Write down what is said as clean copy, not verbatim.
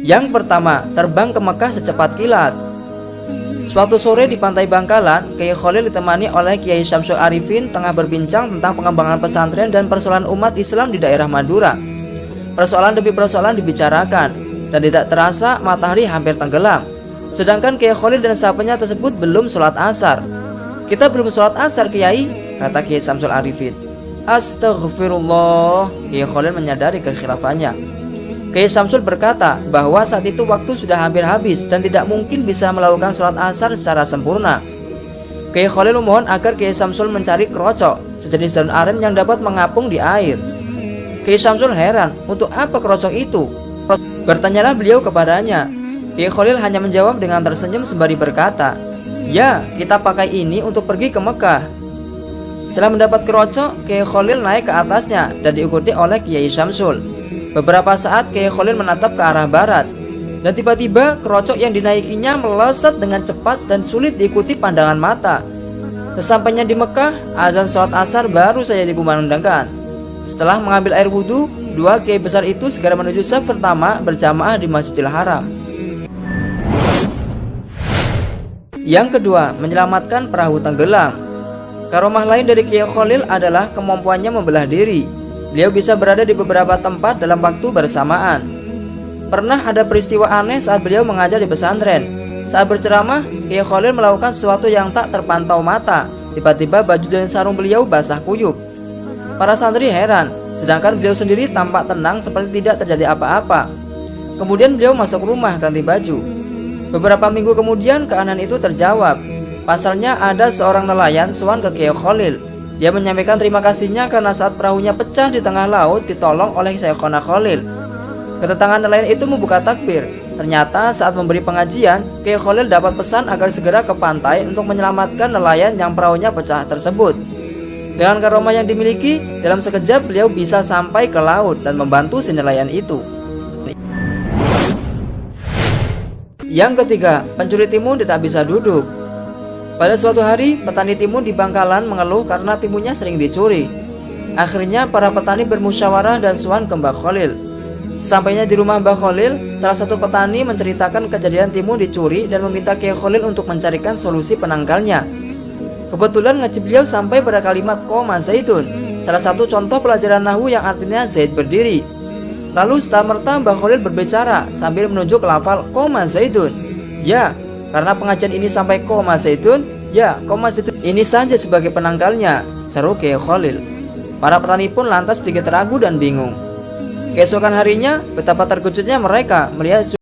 Yang pertama, terbang ke Mekah secepat kilat. Suatu sore di pantai Bangkalan, Kiai Khalil ditemani oleh Kiai Syamsul Arifin tengah berbincang tentang pengembangan pesantren dan persoalan umat Islam di daerah Madura. Persoalan demi persoalan dibicarakan, dan tidak terasa matahari hampir tenggelam. Sedangkan Kiai Khalil dan sahabatnya tersebut belum sholat asar. "Kita belum sholat asar, Kiai," kata Kiai Syamsul Arifin. "Astagfirullah." Kiai Khalil menyadari kekhilafannya. Kiai Syamsul berkata bahwa saat itu waktu sudah hampir habis dan tidak mungkin bisa melakukan sholat asar secara sempurna. Kiai Khalil memohon agar Kiai Syamsul mencari kerocok, sejenis daun aren yang dapat mengapung di air. Kiai Syamsul heran, untuk apa kerocok itu? Bertanyalah beliau kepadanya. Kiai Khalil hanya menjawab dengan tersenyum sembari berkata, "Ya, kita pakai ini untuk pergi ke Mekah." Setelah mendapat kerocok, Kiai Khalil naik ke atasnya dan diikuti oleh Kiai Syamsul. Beberapa saat Kiai Khalil menatap ke arah barat, dan tiba-tiba kerocok yang dinaikinya melesat dengan cepat dan sulit diikuti pandangan mata. Sesampainya di Mekah, azan sholat asar baru saja dikumandangkan. Setelah mengambil air wudhu, dua kiai besar itu segera menuju shaf pertama berjamaah di Masjidil Haram. Yang kedua, menyelamatkan perahu tenggelam. Karomah lain dari Kiai Khalil adalah kemampuannya membelah diri. Beliau bisa berada di beberapa tempat dalam waktu bersamaan. Pernah ada peristiwa aneh saat beliau mengajar di pesantren. Saat berceramah, Kiai Khalil melakukan sesuatu yang tak terpantau mata. Tiba-tiba baju dan sarung beliau basah kuyup. Para santri heran, sedangkan beliau sendiri tampak tenang seperti tidak terjadi apa-apa. Kemudian beliau masuk rumah ganti baju. Beberapa minggu kemudian keanehan itu terjawab. Pasalnya ada seorang nelayan sowan ke Kiai Khalil. Dia menyampaikan terima kasihnya karena saat perahunya pecah di tengah laut ditolong oleh Syekhona Khalil. Kedatangan nelayan itu membuka takbir. Ternyata saat memberi pengajian, Kiai Khalil dapat pesan agar segera ke pantai untuk menyelamatkan nelayan yang perahunya pecah tersebut. Dengan karomah yang dimiliki, dalam sekejap beliau bisa sampai ke laut dan membantu si nelayan itu. Yang ketiga, pencuri timun tidak bisa duduk. Pada suatu hari, petani timun di Bangkalan mengeluh karena timunnya sering dicuri. Akhirnya para petani bermusyawarah dan sowan ke Mbah Khalil. Sampainya di rumah Mbah Khalil, salah satu petani menceritakan kejadian timun dicuri dan meminta Kiai Khalil untuk mencarikan solusi penangkalnya. Kebetulan ngaji beliau sampai pada kalimat koma zaitun, salah satu contoh pelajaran nahwu yang artinya Zaid berdiri. Lalu serta-merta Mbah Khalil berbicara sambil menunjuk lafal koma zaitun. "Ya, karena pengajian ini sampai koma zaitun, ya koma zaitun ini saja sebagai penangkalnya," seru Kiai Khalil. Para petani pun lantas sedikit ragu dan bingung. Keesokan harinya, betapa terkejutnya mereka melihat